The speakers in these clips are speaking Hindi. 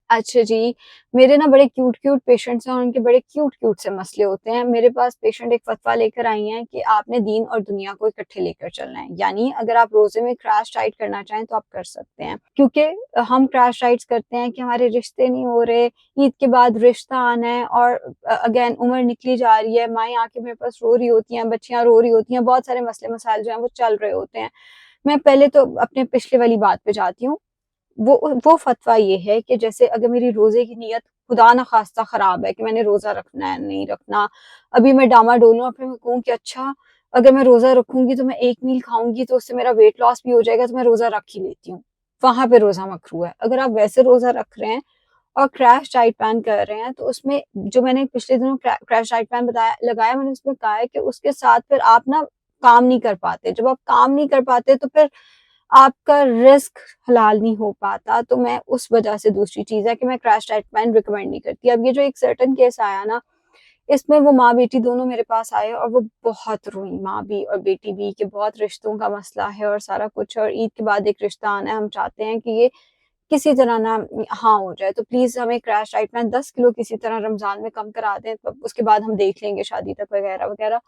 अच्छा जी, मेरे ना बड़े क्यूट-क्यूट पेशेंट्स हैं और उनके बड़े क्यूट-क्यूट से मसले होते हैं। मेरे पास पेशेंट एक फ़तवा लेकर आई हैं कि आपने दीन और दुनिया को इकट्ठे लेकर चलना है। यानी अगर आप रोज़े में क्रैश डाइट करना चाहें तो आप कर सकते हैं। क्योंकि हम क्रैश डाइट्स करते हैं कि हमारे रिश्ते नहीं हो रहे, ईद के बाद रिश्ता आना है और अगेन उम्र निकली जा रही है, माएँ आके मेरे पास रो रही होती हैं, बच्चियाँ रो रही होती हैं, बहुत सारे मसले मसाइल जो हैं वो चल रहे होते हैं। मैं पहले तो अपने पिछले वाली बात पे जाती हूँ। वो फ़तवा ये है कि जैसे अगर मेरी रोज़े की नीयत खुदा ना ख़ास्ता ख़राब है कि मैंने रोज़ा रखना है, नहीं रखना, अभी मैं डामाडोल हूँ और फिर मैं कहूँ कि अच्छा अगर मैं रोज़ा रखूँगी तो मैं 1 मील खाऊँगी तो उससे मेरा वेट लॉस भी हो जाएगा तो मैं रोज़ा रख ही लेती हूँ। वहाँ पे रोज़ा मकरूह है। अगर आप वैसे रोज़ा रख रहे हैं और क्रैश डाइट प्लान कर रहे हैं तो उसमें जो मैंने पिछले दिनों क्रैश डाइट प्लान बताया लगाया मैंने उसमें कहा है कि उसके साथ फिर आप ना काम नहीं कर पाते। जब आप काम नहीं कर पाते तो फिर आपका रिस्क हलाल नहीं हो पाता, तो मैं उस वजह से दूसरी चीज़ है कि मैं क्रैश डाइट प्लान रिकमेंड नहीं करती। अब ये जो एक सर्टेन केस आया ना, इसमें वो माँ-बेटी दोनों मेरे पास आए और वो बहुत रोईं, माँ भी और बेटी भी, कि बहुत रिश्तों का मसला है और सारा कुछ, और ईद के बाद एक रिश्ता आना है, हम चाहते हैं कि ये किसी तरह ना हाँ हो जाए, तो प्लीज़ हमें क्रैश डाइट प्लान 10 किलो किसी तरह रमज़ान में कम करा दें, तो उसके बाद हम देख लेंगे शादी तक वगैरह-वगैरह।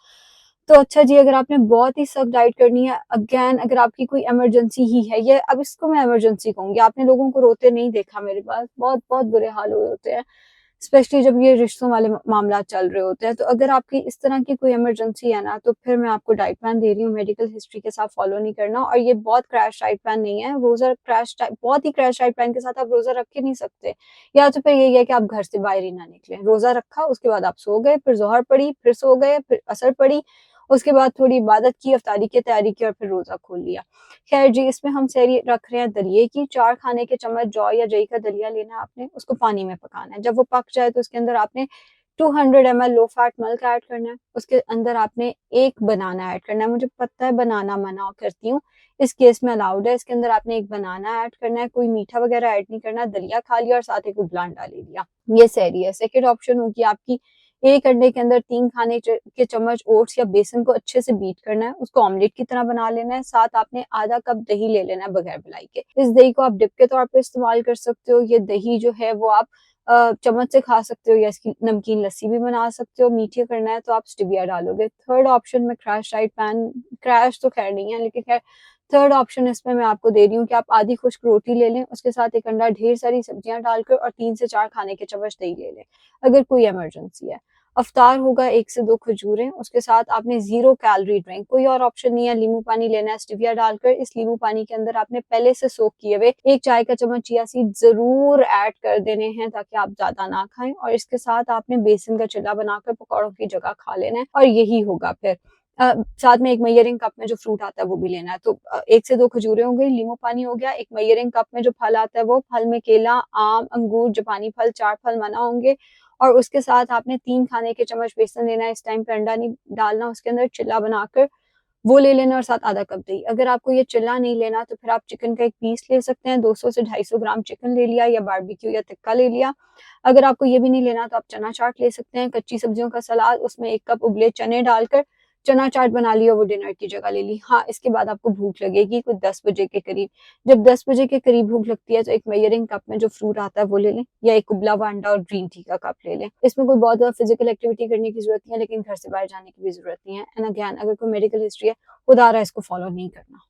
तो अच्छा जी, अगर आपने बहुत ही सख्त डाइट करनी है, अगेन अगर आपकी कोई इमरजेंसी ही है, ये अब इसको मैं इमरजेंसी कहूँगी, आपने लोगों को रोते नहीं देखा मेरे पास, बहुत-बहुत बुरे हाल हुए होते हैं, स्पेशली जब ये रिश्तों वाले मामला चल रहे होते हैं। तो अगर आपकी इस तरह की कोई इमरजेंसी है ना, तो फिर मैं आपको डाइट प्लान दे रही हूँ, मेडिकल हिस्ट्री के साथ फॉलो नहीं करना, और ये बहुत क्रैश डाइट प्लान नहीं है, रोज़ा क्रैश डाइ बहुत ही क्रैश डाइट प्लान के साथ आप रोज़ा रख के नहीं सकते, या तो फिर यही है कि आप घर से बाहर ही ना निकलें। रोज़ा रखा, उसके बाद आप सो गए, फिर ज़ोहर पढ़ी, फिर सो गए, फिर असर पढ़ी, उसके बाद थोड़ी इबादत की, इफ्तारी की तैयारी की और फिर रोज़ा खोल लिया। ख़ैर जी, इसमें हम सेहरी रख रहे हैं दलिये की, 4 खाने के चम्मच जौ या जई का दलिया लेना है आपने, उसको पानी में पकाना है। जब वो पक जाए तो उसके अंदर आपने 200 ml low fat milk add करना है, उसके अंदर आपने 1 बनाना ऐड करना है। मुझे पता है बनाना मना करती हूँ, इस केस में अलाउड है। इसके अंदर आपने 1 बनाना ऐड करना है, कोई मीठा वग़ैरह ऐड नहीं करना, दलिया खा लिया और साथ 1 उबला अंडा ले लिया। ये सेहरी है। सेकंड ऑप्शन होगी आपकी, 1 अंडे के अंदर 3 खाने के चम्मच ओट्स या बेसन को अच्छे से बीट करना है, उसको ऑमलेट की तरह बना लेना है, साथ आपने आधा कप दही ले लेना है बगैर मलाई के। इस दही को आप डिप के तौर पे इस्तेमाल कर सकते हो, ये दही जो है वो आप चम्मच से खा सकते हो या इसकी नमकीन लस्सी भी बना सकते हो, मीठे करना है तो आप स्टेविया डालोगे। थर्ड ऑप्शन में क्रैश डाइट प्लान, क्रैश तो खैर नहीं है लेकिन खैर थर्ड ऑप्शन इसमें मैं आपको दे रही हूँ कि आप आधी खुश्क रोटी ले लें, उसके साथ 1 अंडा, ढेर सारी सब्जियाँ डालकर और 3 से 4 खाने के चम्मच दही ले लें, अगर कोई इमरजेंसी है। अफ्तार होगा 1 से 2 खजूरें, उसके साथ आपने 0 कैलोरी ड्रिंक, कोई और ऑप्शन नहीं है, नींबू पानी लेना है स्टेविया डालकर। इस नींबू पानी के अंदर आपने पहले से सोक किए हुए 1 चाय का चम्मच चिया सीड ज़रूर ऐड कर देने हैं ताकि आप ज़्यादा ना खाएँ, और इसके साथ आपने बेसन का चिल्ला बनाकर पकौड़ों की जगह खा लेना है और यही होगा फिर। साथ में 1 मेजरिंग कप में जो फ्रूट आता है वो भी लेना है। तो 1 से 2 खजूरें हो गई, नींबू पानी हो गया, 1 मेजरिंग कप में जो फल आता है वो, फल में केला, आम, अंगूर, जापानी फल, 4 फल मना होंगे, और उसके साथ आपने 3 खाने के चम्मच बेसन लेना है, इस टाइम पे अंडा नहीं डालना, उसके अंदर चिल्ला बनाकर वो ले लेना और साथ आधा कप दही। अगर आपको ये चिल्ला नहीं लेना तो फिर आप चिकन का 1 पीस ले सकते हैं, 200 से 250 ग्राम चिकन ले लिया या बारबेक्यू या टिक्का ले लिया। अगर आपको ये भी नहीं लेना तो आप चना चाट ले सकते हैं, कच्ची सब्जियों का सलाद, उसमें 1 कप उबले चने डालकर चना चाट बना लिया, वो डिनर की जगह ले ली। हाँ, इसके बाद आपको भूख लगेगी कुछ 10 बजे के करीब। जब 10 बजे के करीब भूख लगती है तो 1 मेजरिंग कप में जो फ्रूट आता है वो ले लें, या 1 उबला हुआ अंडा और ग्रीन टी का कप ले लें। इसमें कोई बहुत ज़्यादा फिजिकल एक्टिविटी करने की ज़रूरत नहीं है, लेकिन घर से बाहर जाने की भी ज़रूरत नहीं है। एंड अगेन अगर कोई मेडिकल हिस्ट्री है, खुदा रहा इसको फॉलो नहीं करना।